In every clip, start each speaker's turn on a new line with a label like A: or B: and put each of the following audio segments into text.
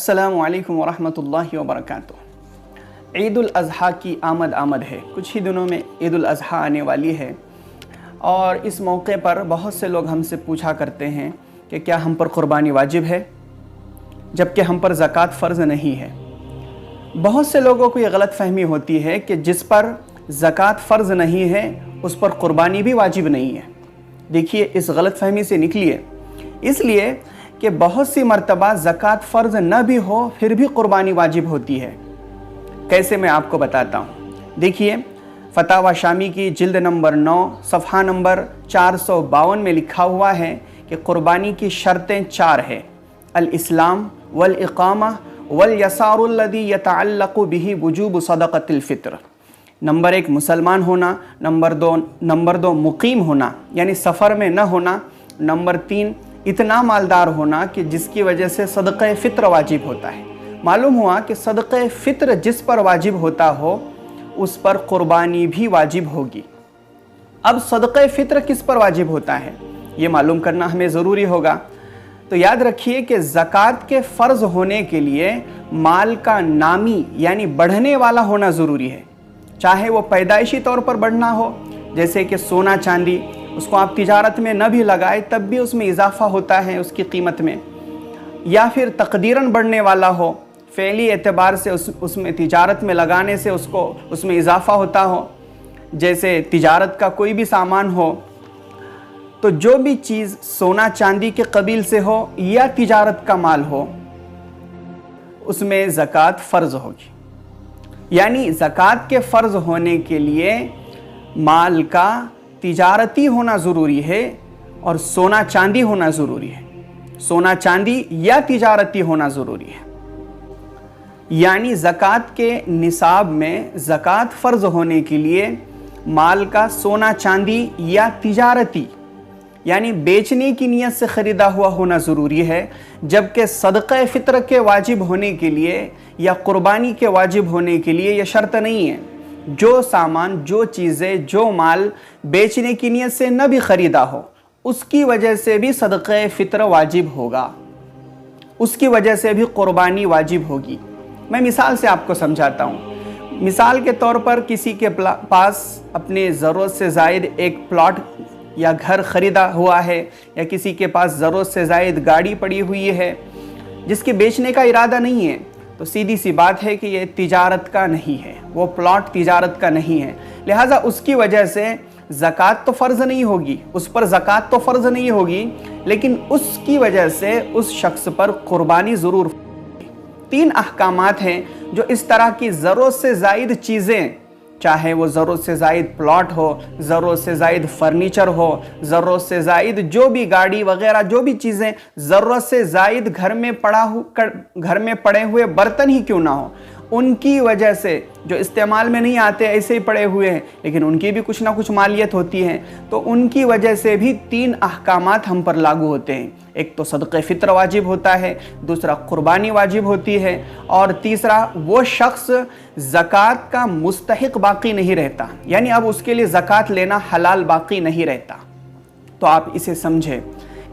A: अस्सलामुअलैकुम वरहमतुल्लाहि वबरकातुहू। ईद उल अज़हा की आमद है। कुछ ही दिनों में ईद उल अज़हा आने वाली है और इस मौके पर बहुत से लोग हमसे पूछा करते हैं कि क्या हम पर क़ुरबानी वाजिब है, जबकि हम पर ज़कात फ़र्ज़ नहीं है। बहुत से लोगों को ये गलत फ़हमी होती है कि जिस पर ज़कात फ़र्ज़ नहीं है उस पर क़ुरबानी भी वाजिब नहीं है। देखिए, इस गलत फ़हमी से निकलिए, इसलिए कि बहुत सी मर्तबा ज़कात फ़र्ज़ न भी हो फिर भी क़ुरबानी वाजिब होती है। कैसे, मैं आपको बताता हूँ। देखिए, फ़तावा शामी की जिल्द नंबर 9 सफ़हा नंबर 452 में लिखा हुआ है कि क़ुरबानी की शर्तें 4 है। अल इस्लाम वल इक़ामा वल यसारुल्लज़ी यतअल्लक़ु बिही वुजूब सदक़तिल फ़ित्र। नंबर 1 मुसलमान होना, नंबर 2 मुकीम होना यानी सफ़र में न होना, नंबर 3 इतना मालदार होना कि जिसकी वजह से सदक़े फ़ित्र वाजिब होता है। मालूम हुआ कि सदक़े फ़ित्र जिस पर वाजिब होता हो उस पर क़ुरबानी भी वाजिब होगी। अब सदक़े फ़ित्र किस पर वाजिब होता है ये मालूम करना हमें ज़रूरी होगा। तो याद रखिए कि ज़कात के फ़र्ज़ होने के लिए माल का नामी यानी बढ़ने वाला होना ज़रूरी है। चाहे वो पैदाइशी तौर पर बढ़ना हो, जैसे कि सोना चांदी, उसको आप तिजारत में न भी लगाए तब भी उसमें इजाफ़ा होता है उसकी कीमत में, या फिर तकदीरन बढ़ने वाला हो, फ़ेली एतबार से उसमें तिजारत में लगाने से उसमें इजाफ़ा होता हो, जैसे तिजारत का कोई भी सामान हो। तो जो भी चीज़ सोना चांदी के कबील से हो या तिजारत का माल हो उसमें ज़कात फ़र्ज़ होगी। यानी ज़कात के फ़र्ज़ होने के लिए माल का तिजारती होना ज़रूरी है और सोना चांदी होना ज़रूरी है। सोना चांदी या तिजारती होना ज़रूरी है। यानी ज़कात के निसाब में ज़कात फ़र्ज़ होने के लिए माल का सोना चांदी या तिजारती यानी बेचने की नीयत से ख़रीदा हुआ होना ज़रूरी है, जबकि सदक़े फ़ित्र के वाजिब होने के लिए या क़ुरबानी के वाजिब होने के लिए यह शर्त नहीं है। जो सामान, जो चीज़ें, जो माल बेचने की नीयत से न भी ख़रीदा हो उसकी वजह से भी सदक़े फ़ित्र वाजिब होगा, उसकी वजह से भी क़ुरबानी वाजिब होगी। मैं मिसाल से आपको समझाता हूँ। मिसाल के तौर पर किसी के पास अपने ज़रूरत से ज़ायद एक प्लॉट या घर ख़रीदा हुआ है, या किसी के पास ज़रूरत से ज़ायद गाड़ी पड़ी हुई है जिसके बेचने का इरादा नहीं है, तो सीधी सी बात है कि ये तिजारत का नहीं है, वो प्लॉट तिजारत का नहीं है। लिहाजा उसकी वजह से ज़कात तो फ़र्ज़ नहीं होगी, उस पर ज़कात तो फ़र्ज़ नहीं होगी, लेकिन उसकी वजह से उस शख्स पर क़ुरबानी ज़रूर। 3 अहकामात हैं जो इस तरह की ज़रूरत से ज़ायद चीज़ें, चाहे वो ज़रूरत से ज़ायद प्लॉट हो, ज़रूरत से ज़ायद फ़र्नीचर हो, ज़रूरत से ज़ायद जो भी गाड़ी वग़ैरह जो भी चीज़ें, ज़रूरत से ज़ायद घर में पड़े हुए बर्तन ही क्यों ना हो, उनकी वजह से जो इस्तेमाल में नहीं आते ऐसे ही पड़े हुए हैं लेकिन उनकी भी कुछ ना कुछ मालियत होती है, तो उनकी वजह से भी 3 अहकामात हम पर लागू होते हैं। एक तो सदक़े फ़ित्र वाजिब होता है, दूसरा क़ुरबानी वाजिब होती है, और तीसरा वो शख्स ज़कात का मुस्तहिक़ बाकी नहीं रहता, यानी अब उसके लिए ज़कात लेना हलाल बाकी नहीं रहता। तो आप इसे समझें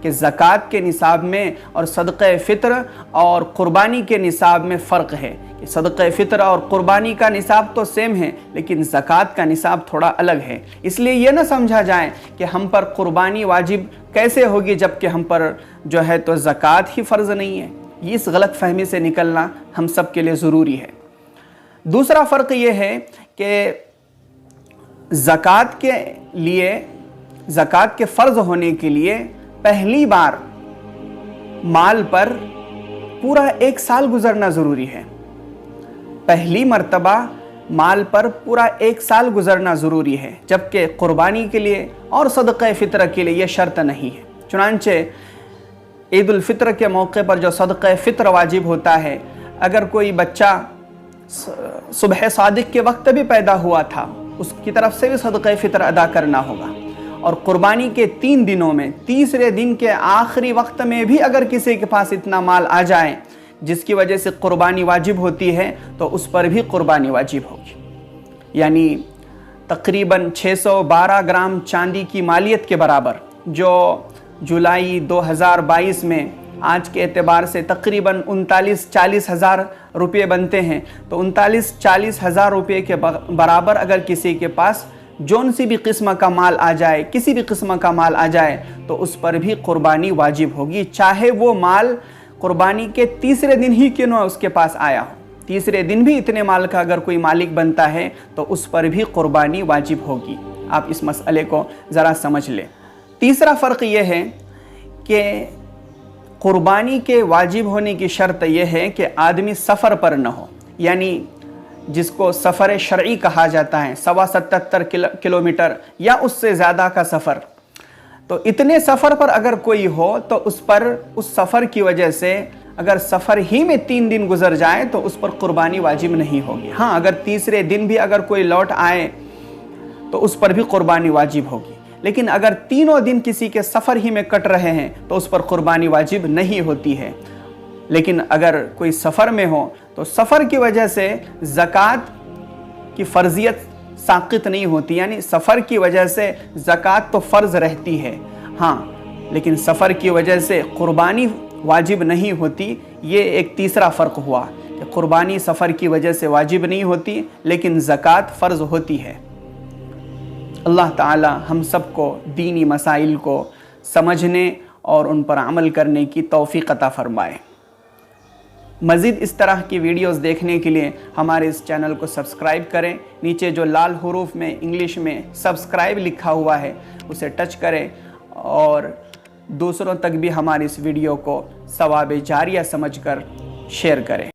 A: कि ज़कात के निसाब में और सदक़े फ़ित्र और क़ुरबानी के निसाब में फ़र्क है। कि सदक़े फ़ित्र और क़ुरबानी का निसाब तो सेम है लेकिन ज़कात का निसाब थोड़ा अलग है। इसलिए ये ना समझा जाए कि हम पर क़ुरबानी वाजिब कैसे होगी जबकि हम पर जो है तो ज़कात ही फ़र्ज़ नहीं है। इस गलत फ़हमी से निकलना हम सब के लिए ज़रूरी है। दूसरा फ़र्क ये है कि ज़कात के फ़र्ज़ होने के लिए पहली बार माल पर पूरा 1 साल गुजरना ज़रूरी है। पहली मर्तबा माल पर पूरा 1 साल गुजरना ज़रूरी है, जबकि क़ुरबानी के लिए और सदक़े फ़ित्र के लिए यह शर्त नहीं है। चुनांचे ईद उल फ़ित्र के मौके पर जो सदक़े फ़ित्र वाजिब होता है, अगर कोई बच्चा सुबह सादिक के वक्त भी पैदा हुआ था उसकी तरफ से भी सदक़े फ़ित्र अदा करना होगा। और क़ुरबानी के 3 दिनों में तीसरे दिन के आखिरी वक्त में भी अगर किसी के पास इतना माल आ जाए जिसकी वजह से क़ुरबानी वाजिब होती है तो उस पर भी क़ुरबानी वाजिब होगी। यानी तकरीबन 612 ग्राम चांदी की मालियत के बराबर जो जुलाई 2022 में आज के एतबार से तकरीबन 39-40 हज़ार रुपये बनते हैं। तो 39-40 हज़ार रुपये के बराबर अगर किसी के पास जौन सी भी किस्म का माल आ जाए, किसी भी किस्म का माल आ जाए, तो उस पर भी कुर्बानी वाजिब होगी, चाहे वो माल कुर्बानी के तीसरे दिन ही क्यों ना उसके पास आया हो। तीसरे दिन भी इतने माल का अगर कोई मालिक बनता है तो उस पर भी कुर्बानी वाजिब होगी। आप इस मसले को ज़रा समझ लें। तीसरा फ़र्क यह है कि कुर्बानी के वाजिब होने की शर्त यह है कि आदमी सफ़र पर न हो, यानी जिसको सफ़र शरई कहा जाता है, 77 किलोमीटर या उससे ज़्यादा का सफ़र। तो इतने सफ़र पर अगर कोई हो तो उस पर, उस सफ़र की वजह से अगर सफ़र ही में 3 दिन गुजर जाए तो उस पर कुर्बानी वाजिब नहीं होगी। हाँ, अगर तीसरे दिन भी अगर कोई लौट आए तो उस पर भी कुर्बानी वाजिब होगी। लेकिन अगर तीनों दिन किसी के सफ़र ही में कट रहे हैं तो उस पर कुर्बानी वाजिब नहीं होती है। लेकिन अगर कोई सफ़र में हो तो सफ़र की वजह से ज़कात की फ़र्ज़ियत साक़ित नहीं होती, यानी सफ़र की वजह से ज़कात तो फ़र्ज़ रहती है, हाँ, लेकिन सफ़र की वजह से कुर्बानी वाजिब नहीं होती। ये एक तीसरा फ़र्क हुआ कि कुर्बानी सफ़र की वजह से वाजिब नहीं होती लेकिन ज़कात फ़र्ज़ होती है। अल्लाह ताला हम सबको दीनी मसाइल को समझने और उन पर अमल करने की तौफ़ीक़ अता फ़रमाए। मज़ीद इस तरह की वीडियोस देखने के लिए हमारे इस चैनल को सब्सक्राइब करें। नीचे जो लाल हुरूफ में इंग्लिश में सब्सक्राइब लिखा हुआ है उसे टच करें और दूसरों तक भी हमारी इस वीडियो को सवाब जारिया समझकर शेयर करें।